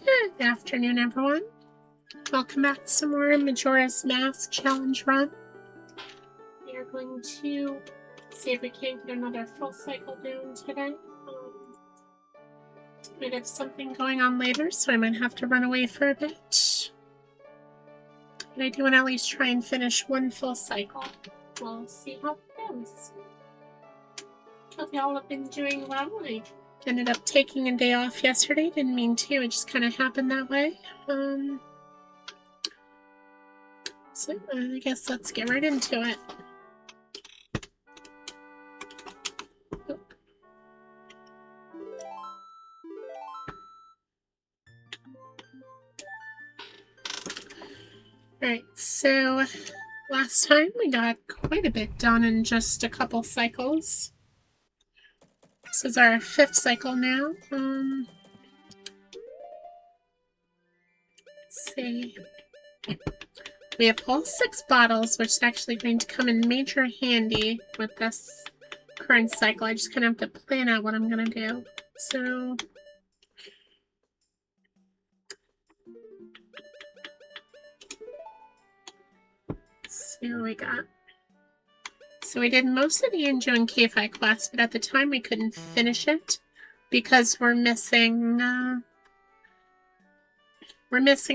Good afternoon, everyone. Welcome back to some more Majora's Mask Challenge run. We are going to see if we can get another full cycle down today. We have something going on later, so I might have to run away for a bit. But I do want to at least try and finish one full cycle. We'll see how it goes. Hope y'all have been doing well. I ended up taking a day off yesterday. Didn't mean to. It just kind of happened that way. So I guess let's get right into it. Alright, so last time we got quite a bit done in just a couple cycles. This is our 5th cycle now. Let's see. We have all 6 bottles, which is actually going to come in major handy with this current cycle. I just kind of have to plan out what I'm going to do. So let's see what we got. So we did most of the Injo and K-Fi quest, but at the time we couldn't finish it because we're missing a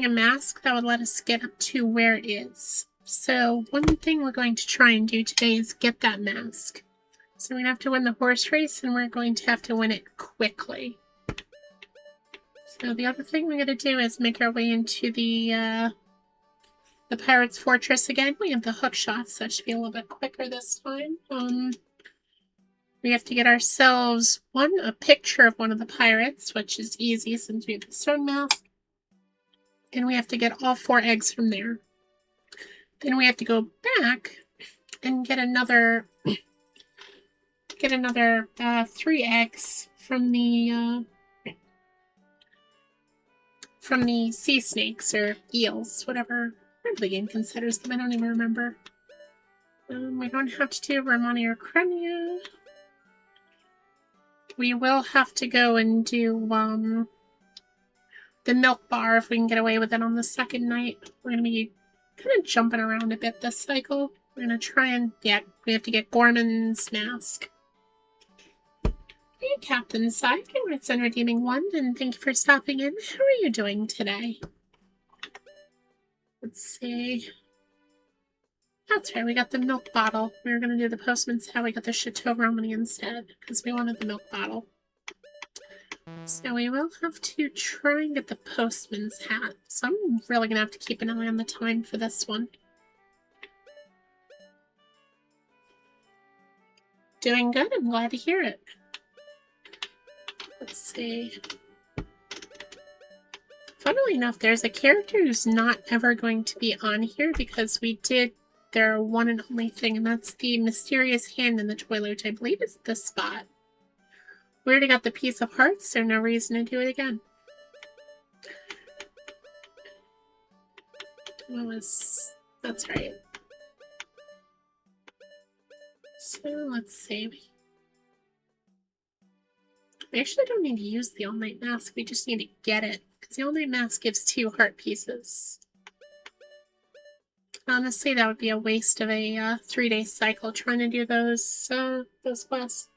mask that would let us get up to where it is. So one thing we're going to try and do today is get that mask. So we're going to have to win the horse race, and we're going to have to win it quickly. So the other thing we're going to do is make our way into the Pirate's Fortress again. We have the hook shots, so that should be a little bit quicker this time. We have to get ourselves a picture of one of the pirates, which is easy since we have the stone mask. And we have to get all 4 eggs from there. Then we have to go back and get another 3 eggs from the sea snakes or eels, whatever the game considers them. I don't even remember. We don't have to do Romani or Crimea. We will have to go and do the milk bar if we can get away with it on the 2nd night. We're going to be kind of jumping around a bit this cycle. We're going to try and we have to get Gorman's mask. Hey, Captain Sai, congrats on redeeming 1, and thank you for stopping in. How are you doing today? Let's see. That's right, we got the milk bottle. We were going to do the postman's hat. We got the Chateau Romani instead, because we wanted the milk bottle. So we will have to try and get the postman's hat. So I'm really going to have to keep an eye on the time for this one. Doing good. I'm glad to hear it. Let's see. Funnily enough, there's a character who's not ever going to be on here because we did their one and only thing, and that's the mysterious hand in the toilet, which I believe is this spot. We already got the piece of hearts, so no reason to do it again. That's right. So let's see. We actually don't need to use the all-night mask, we just need to get it, because the all-night mask gives 2 heart pieces. Honestly, that would be a waste of a 3-day cycle trying to do those quests.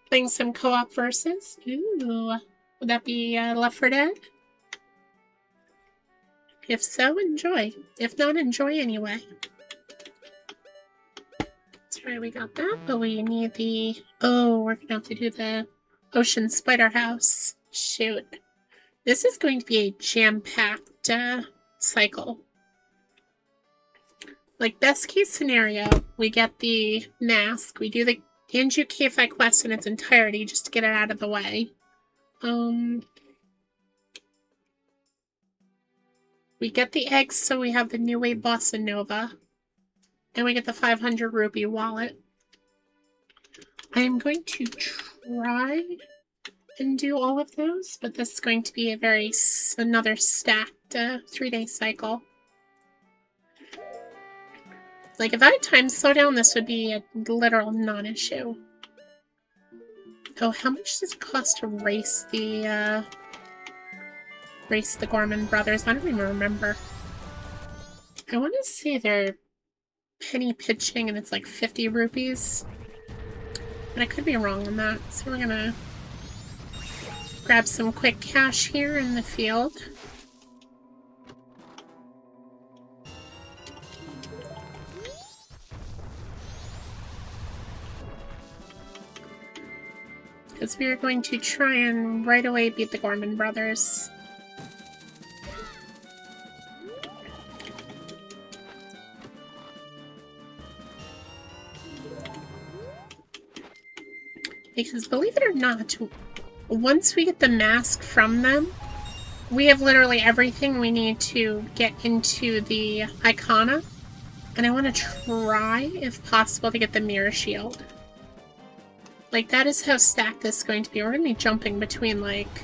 Playing some co-op versus. Ooh, would that be Left 4 Dead? If so, enjoy. If not, enjoy anyway. That's right, we got that, but we need the... Oh, we're gonna have to do the Ocean Spider House. Shoot. This is going to be a jam-packed cycle. Like, best case scenario, we get the mask, we do the Anju K-Fi quest in its entirety just to get it out of the way. We get the eggs, so we have the New Wave Bossa Nova. And we get the 500 rupee wallet. I am going to try and do all of those, but this is going to be another stacked 3-day cycle. Like, if I had time slow down, this would be a literal non-issue. Oh, how much does it cost to race the race the Gorman brothers. I don't even remember. I want to say they're penny pitching and it's like 50 rupees. But I could be wrong on that. So we're gonna grab some quick cash here in the field. Because we are going to try and right away beat the Gorman brothers. Because believe it or not, once we get the mask from them, we have literally everything we need to get into the Icona. And I want to try, if possible, to get the Mirror Shield. Like, that is how stacked this is going to be. We're going to be jumping between, like,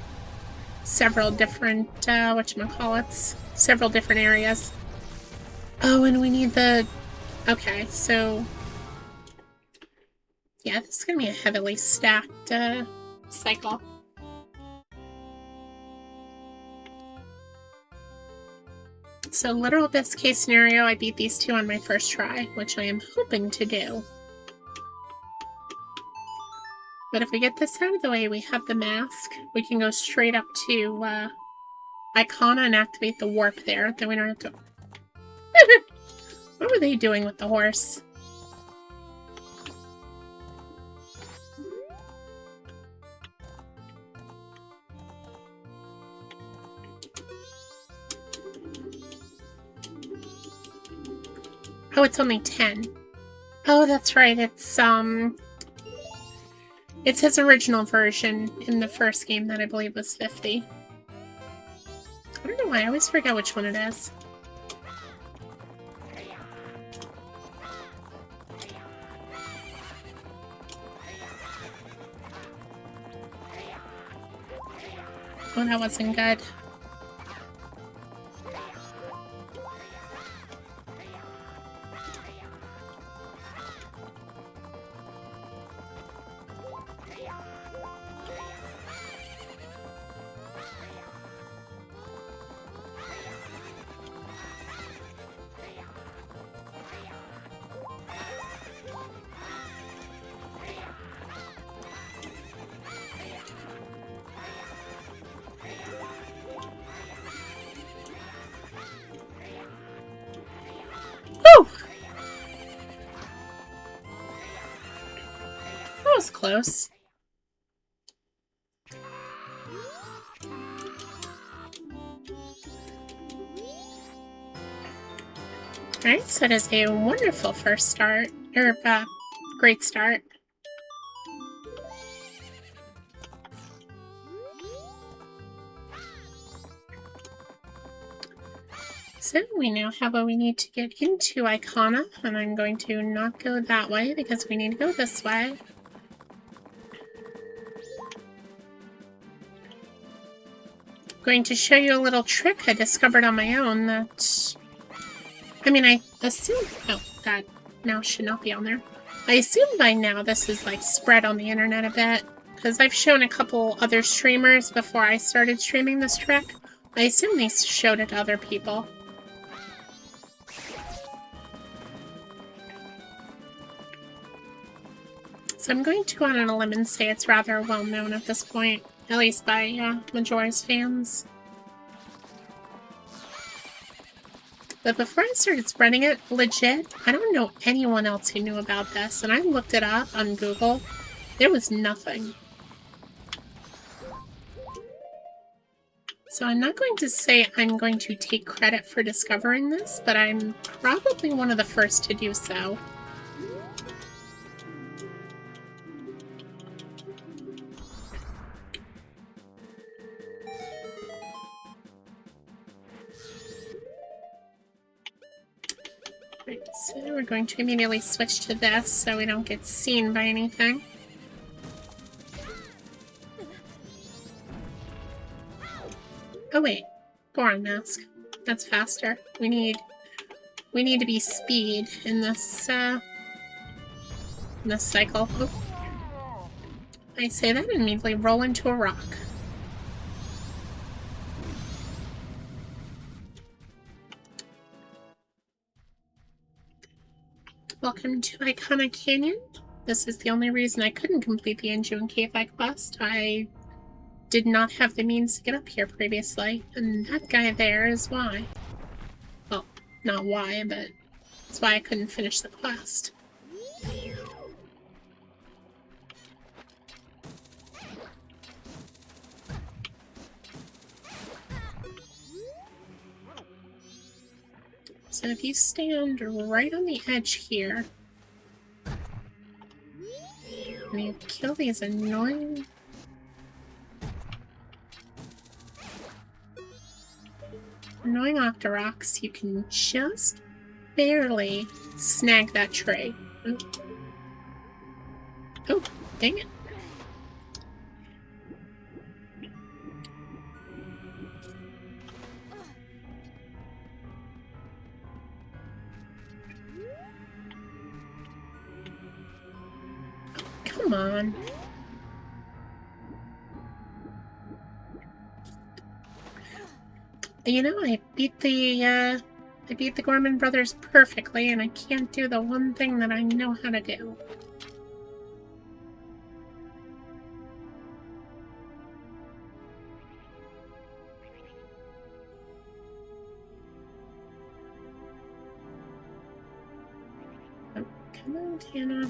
several different, whatchamacallits, several different areas. Oh, and we need the... Okay, so... Yeah, this is going to be a heavily stacked, cycle. So, literal best case scenario, I beat these two on my first try, which I am hoping to do. But if we get this out of the way, we have the mask. We can go straight up to Icona and activate the warp there. Then we don't have to... What were they doing with the horse? Oh, it's only 10. Oh, that's right. It's his original version in the first game that I believe was 50. I don't know why, I always forget which one it is. Oh, that wasn't good. That was close. Alright, so it is a wonderful first start, or great start. So we now have what we need to get into Icona, and I'm going to not go that way because we need to go this way. I'm going to show you a little trick I discovered on my own that... I mean, I assume... Oh, that now should not be on there. I assume by now this is, like, spread on the internet a bit, because I've shown a couple other streamers before I started streaming this trick. I assume they showed it to other people. So I'm going to go on a limb and say it's rather well known at this point, at least by Majora's fans. But before I started spreading it, legit, I don't know anyone else who knew about this, and I looked it up on Google. There was nothing. So I'm not going to say I'm going to take credit for discovering this, but I'm probably one of the first to do so. Right, so we're going to immediately switch to this so we don't get seen by anything. Oh wait, Goron mask. That's faster. We need to be speed in this cycle. Oh. I say that and immediately roll into a rock. Welcome to Iconic Canyon. This is the only reason I couldn't complete the Inju Cave quest. I did not have the means to get up here previously, and that guy there is why. Well, not why, but that's why I couldn't finish the quest. So if you stand right on the edge here, and you kill these annoying Octoroks, you can just barely snag that tray. Oh, dang it. Come on. You know, I beat the Gorman brothers perfectly, and I can't do the one thing that I know how to do. Oh, come on, Tana.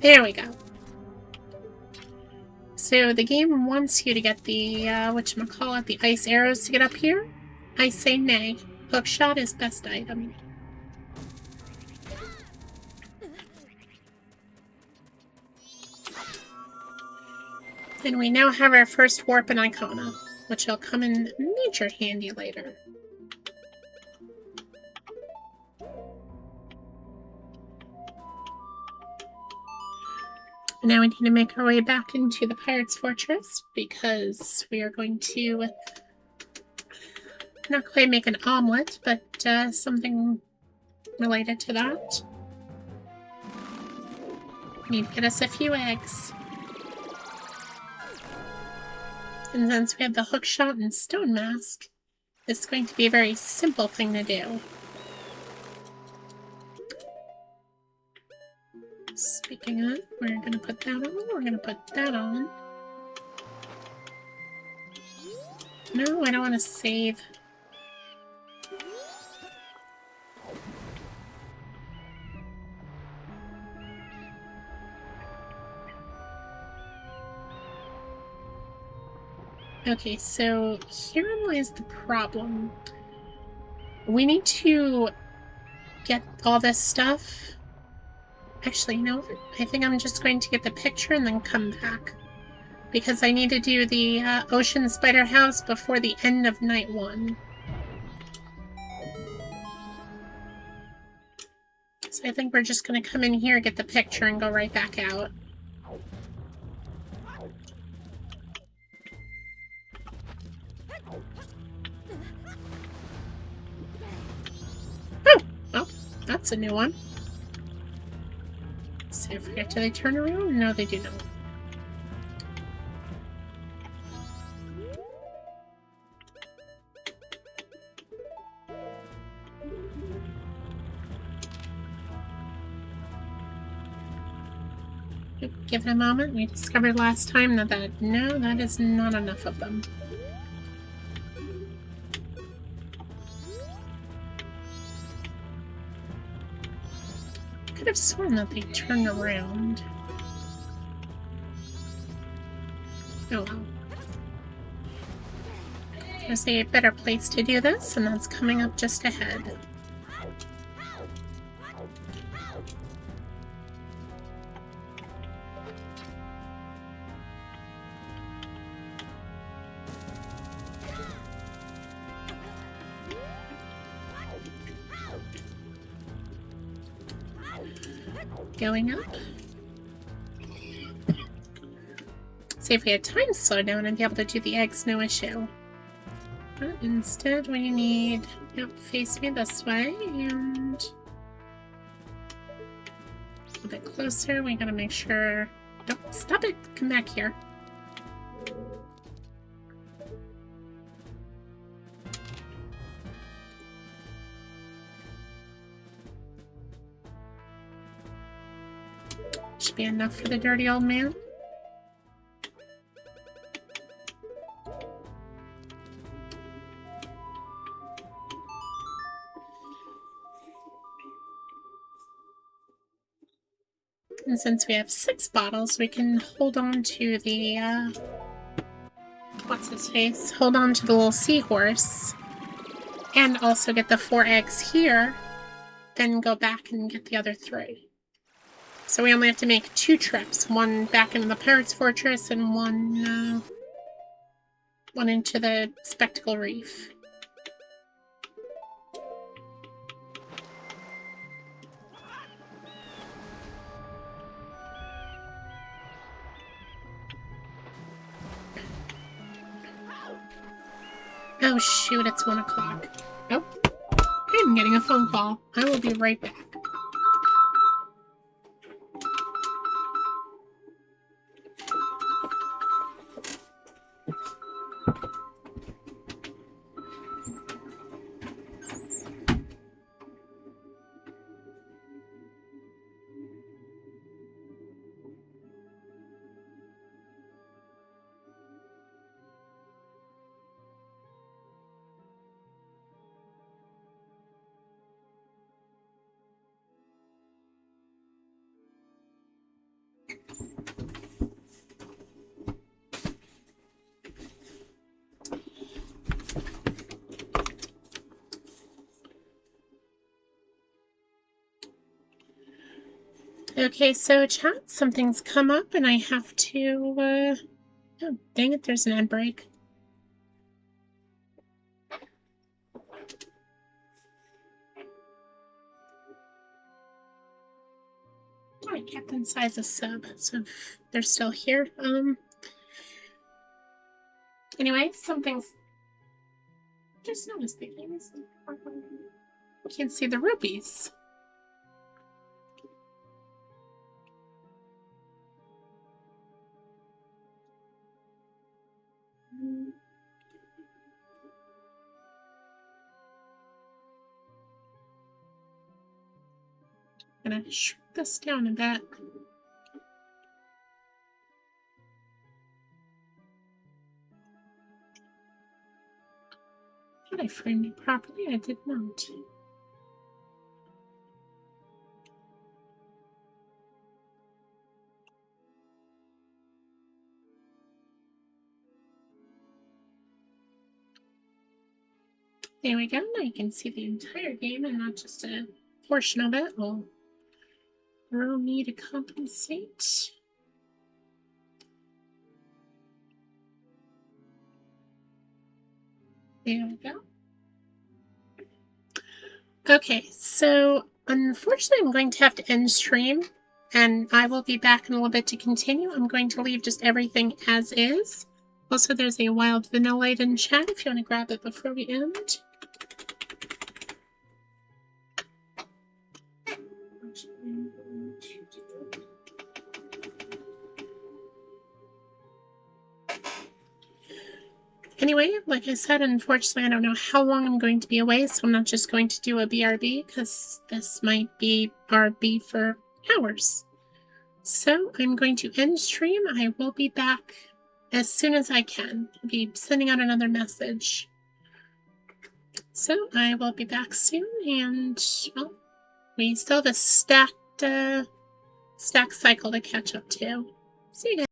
There we go. So the game wants you to get the, whatchamacallit, the ice arrows to get up here. I say nay. Hookshot is best item. And we now have our first warp in Icona, which will come in major handy later. Now we need to make our way back into the Pirate's Fortress, because we are going to not quite make an omelet, but something related to that. We need to get us a few eggs. And since we have the hookshot and stone mask, this is going to be a very simple thing to do. Speaking of, we're going to put that on, we're going to put that on. No, I don't want to save. Okay, so herein lies the problem. We need to get all this stuff. Actually, you know what? I think I'm just going to get the picture and then come back. Because I need to do the Ocean Spider House before the end of Night 1. So I think we're just going to come in here, get the picture, and go right back out. Oh! Well, that's a new one. So I forget, do they turn around? No, they do not. Give it a moment. We discovered last time that no, that is not enough of them. I could have sworn that they turned around. Oh well. There's a better place to do this, and that's coming up just ahead. Going up. See, if we had time to slow down and be able to do the eggs, no issue. But instead, we need... Yep, face me this way, and... A bit closer. We gotta make sure... Don't stop it! Come back here. Should be enough for the dirty old man. And since we have 6 bottles, we can hold on to the, what's his face? Hold on to the little seahorse. And also get the 4 eggs here. Then go back and get the other 3. So we only have to make 2 trips. One back into the Pirate's Fortress and one into the Spectacle Reef. Oh shoot, it's 1 o'clock. Oh, I'm getting a phone call. I will be right back. Okay, so chat, something's come up and I have to, oh, dang it, there's an ad break. I kept inside a sub, so if they're still here. Anyway, something's... Just noticed the things. Can't see the rupees. I'm gonna shrink this down a bit. Did I frame it properly? I did not. There we go. Now you can see the entire game and not just a portion of it. We'll roll me to compensate. There we go. Okay, so unfortunately I'm going to have to end stream, and I will be back in a little bit to continue. I'm going to leave just everything as is. Also, there's a wild vanillite in chat if you want to grab it before we end. Anyway, like I said, unfortunately I don't know how long I'm going to be away, so I'm not just going to do a BRB, because this might be RB for hours. So I'm going to end stream. I will be back as soon as I can. I'll be sending out another message. So I will be back soon, and well, we still have a stacked cycle to catch up to. See you guys.